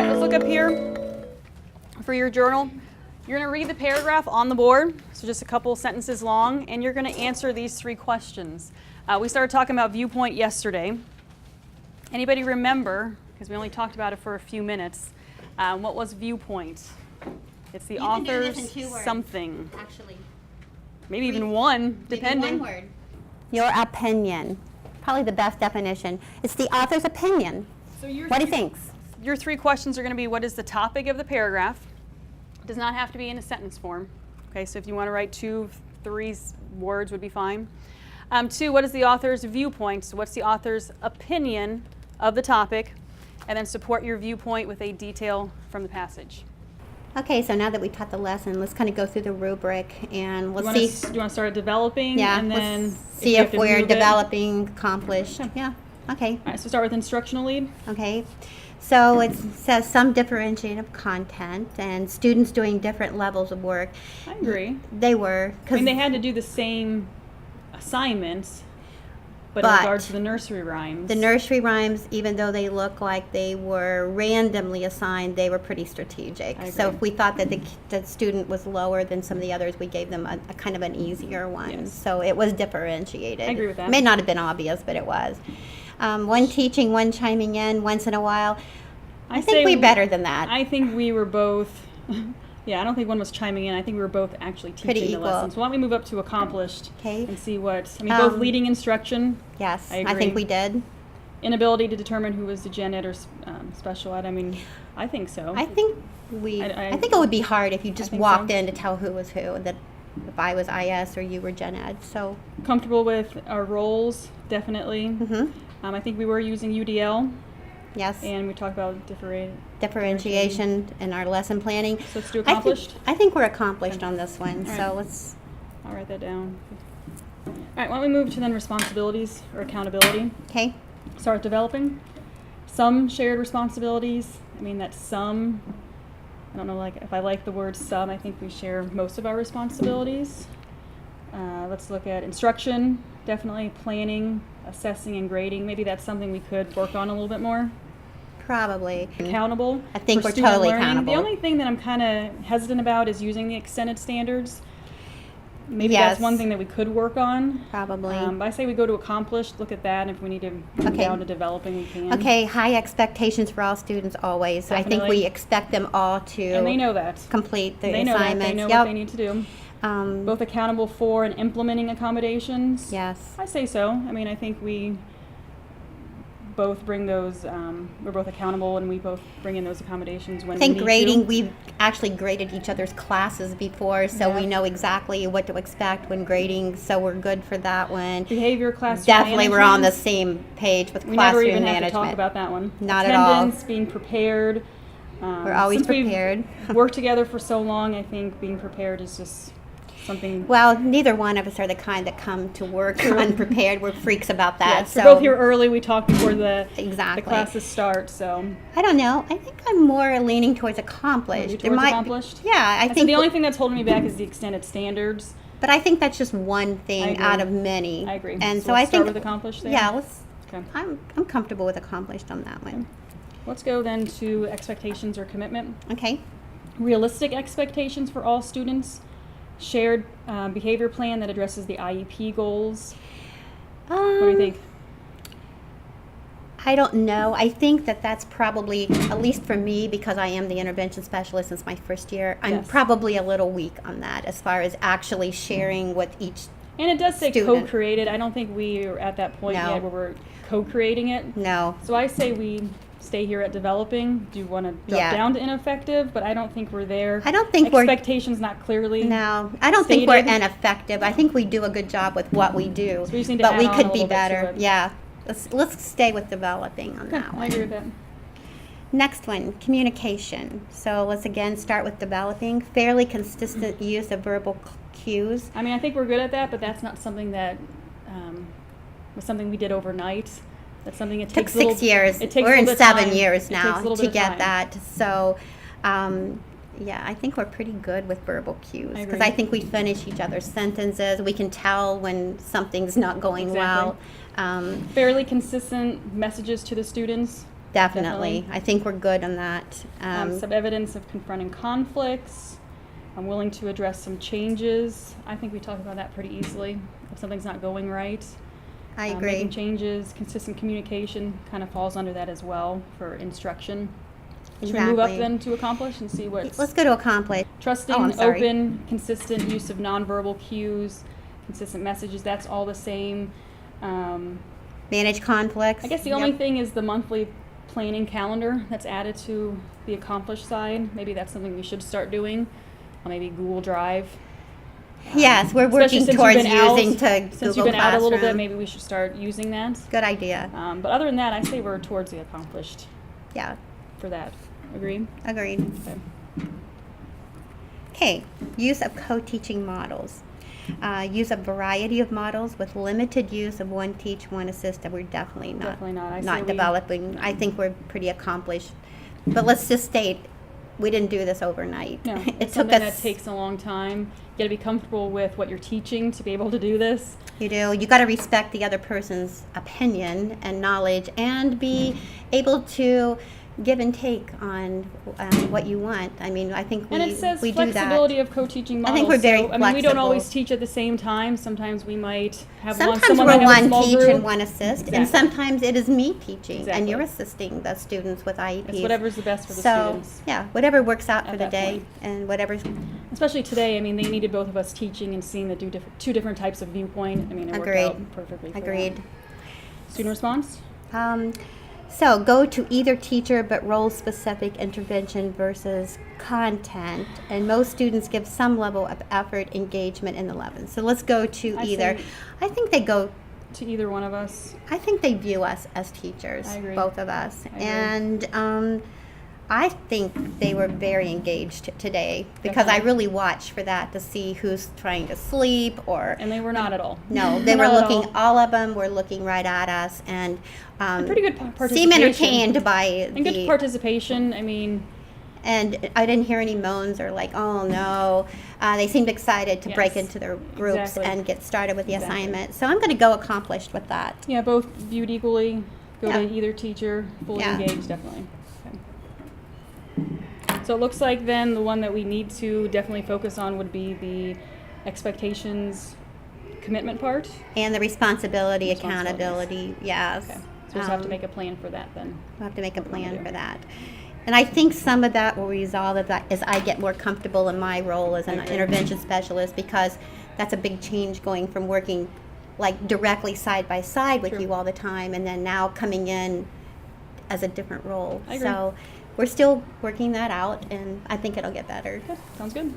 right, let's look up here for your journal. You're going to read the paragraph on the board, so just a couple sentences long, and you're going to answer these 3 questions. We started talking about viewpoint yesterday. Anybody remember, because we only talked about it for a few minutes, what was viewpoint? It's the author's something. Actually. Maybe even one, depending. Maybe one word. Your opinion. Probably the best definition. It's the author's opinion. So what he thinks. Your 3 questions are going to be, what is the topic of the paragraph? It does not have to be in a sentence form. Okay, so if you want to write 2, 3 words would be fine. 2, what is the author's viewpoint? So what's the author's opinion of the topic? And then support your viewpoint with a detail from the passage. Okay, so now that we taught the lesson, let's kind of go through the rubric and let's see. You want to start developing? Yeah, and then let's see if we're developing, accomplished. Okay. Yeah, okay. All right, so start with instructional lead. Okay, so it says some differentiating of content and students doing different levels of work. I agree. They were. I mean, they had to do the same assignments, but in regards to the nursery rhymes. The nursery rhymes, even though they look like they were randomly assigned, they were pretty strategic. So if we thought that the student was lower than some of the others, we gave them a kind of an easier one. Yes. So it was differentiated. I agree with that. It may not have been obvious, but it was. One teaching, one chiming in once in a while. I think we're better than that. I think we were both, yeah, I don't think one was chiming in. I think we were both actually teaching the lesson. So why don't we move up to accomplished and see what, I mean, both leading instruction. Yes, I agree. I think we did. Inability to determine who was the gen ed or special ed. I mean, I think so. I think I think it would be hard if you just walked in to tell who was who, that if I was IS or you were gen ed. So comfortable with our roles, definitely. Mm-hmm. I think we were using UDL. Yes. And we talked about differentiation in our lesson planning. So let's do accomplished. I think we're accomplished on this one. All So right. let's. I'll write that down. All right, why don't we move to then responsibilities or accountability. Okay. Start developing. Some shared responsibilities. I mean, that's some. I don't know, like if I like the word some, I think we share most of our responsibilities. Let's look at instruction, definitely planning, assessing, and grading. Maybe that's something we could work on a little bit more. Probably. Accountable. I think for we're student totally learning. accountable. The only thing that I'm kind of hesitant about is using the extended standards. Maybe Yes. that's one thing that we could work on. Probably. But I say we go to accomplished, look at that, and if we need to move down to developing, we can. Okay, high expectations for all students always. So I think Definitely. we expect them all to And they know that. complete the They know that. assignments. They know Yep. what they need to do. Both accountable for and implementing accommodations. Yes. I say so. I mean, I think we both bring those, we're both accountable and we both bring in those accommodations when I think we need grading, to. we've actually graded each other's classes before, so we know exactly what to expect when grading, so we're good for that one. Behavior, classroom Definitely we're on the management. same page with We never classroom even management. have to talk about that one. Not at all. Attendance, being prepared. We're always since we've prepared. worked together for so long, I think being prepared is just something. Well, neither one of us are the kind that come to work unprepared. We're freaks about that. Yes, so we're both here early. We talk before the classes start. So I don't know. I think I'm more leaning towards accomplished. Accomplished? Yeah, I so think the only thing that's holding me back is the extended standards. But I think that's just one thing out of many. I agree. And so let's I think start with accomplished there. Yeah, let's. Okay. I'm comfortable with accomplished on that one. Let's go then to expectations or commitment. Okay. Realistic expectations for all students. Shared behavior plan that addresses the IEP goals. What do you think? I don't know. I think that that's probably, at least for me, because I am the intervention specialist since my first year, I'm probably a little weak on that as far as actually sharing with each And it does say student. co-created. I don't think we are at that point yet where we're co-creating it. No. So I say we stay here at developing. Do you want to drop down to ineffective? But I don't think we're there. I don't think expectations not clearly. No, I don't think we're ineffective. I think we do a good job with what we do. So we just need to but add we on could a be little bit to better. it. Yeah. Let's stay with developing on that one. I agree with that. Next one, communication. So let's again start with developing. Fairly consistent use of verbal cues. I mean, I think we're good at that, but that's not something that was something we did overnight. That's something it takes 6 years. It takes We're in 7 time. years It now takes a little to bit of get time. that. So, yeah, I think we're pretty good with verbal cues because agree. I think we finish each other's sentences. We can tell when something's not going well. Fairly consistent messages to the students. Definitely. I think we're good on that. Some evidence of confronting conflicts. I'm willing to address some changes. I think we talk about that pretty easily. If something's not going right, I agree. making changes, consistent communication kind of falls under that as well for instruction. Should we move up Exactly. then to accomplish and see what's Let's go to accomplish. trusting, Oh, I'm sorry. open, consistent use of nonverbal cues, consistent messages. That's all the same. Manage conflicts. I guess the only thing is the monthly planning calendar that's added to the accomplished side. Maybe that's something we should start doing. Or maybe Google Drive. Yes, we're Especially working since you've towards been out- using to Since Google you've been out a little bit, Classroom. maybe we should start using that. Good idea. But other than that, I say we're towards the accomplished Yeah, for that. Agree? agreed. Okay. Okay, use of co-teaching models. Use a variety of models with limited use of one teach, one assist. We're definitely Definitely not. I say not we- developing. I think we're pretty accomplished. But let's just state, we didn't do this overnight. No, It it's took something us. that takes a long time. You got to be comfortable with what you're teaching to be able to do this. You do. You got to respect the other person's opinion and knowledge, and be able to give and take on what you want. I mean, I think And it says we do that. flexibility of co-teaching models. I think we're very so, I mean, we don't always flexible. teach at the same time. Sometimes we might have Sometimes someone we're might have a one small teach group. and one assist, and Exactly. sometimes it is me teaching Exactly. and you're assisting the students with IEPs. It's whatever's the best for the so, students. yeah, whatever works out for At the that day, point. and whatever. Especially today, I mean, they needed both of us teaching and seeing the two different types of viewpoint. I mean, it Agreed. worked out perfectly. For Agreed. that. Student response? So go to either teacher but role specific intervention versus content, and most students give some level of effort, engagement, and 11. So let's go to I either. say- I think they go. To either one of us. I think they view us as teachers, I agree. both of us, I agree. and I think they were very engaged today because I Definitely. really watch for that to see who's trying to sleep or. And they were not at all. No, they were Not at looking. all. All of them were looking right at us, and Pretty good seem participation. entertained by And good the. participation. I mean, And I didn't hear any moans or like, oh no. They seemed excited to break Yes, into their groups exactly. and get started with the Exactly. assignment. So I'm going to go accomplished with that. yeah, both viewed equally. Go Yeah. to either teacher, fully Yeah. engaged, definitely. Okay. So it looks like then the one that we need to definitely focus on would be the expectations commitment part. And the responsibility, Responsibilities. accountability, yes. Okay. So we just have to make a plan for that then. We'll have to make a What we're gonna plan do. for that. And I think some of that will resolve it as I get more comfortable in my role as an I agree. intervention specialist, because that's a big change going from working like directly side by side with True. you all the time, and then now coming in as a different role. I agree. So we're still working that out, and I think it'll get better. Okay, sounds good.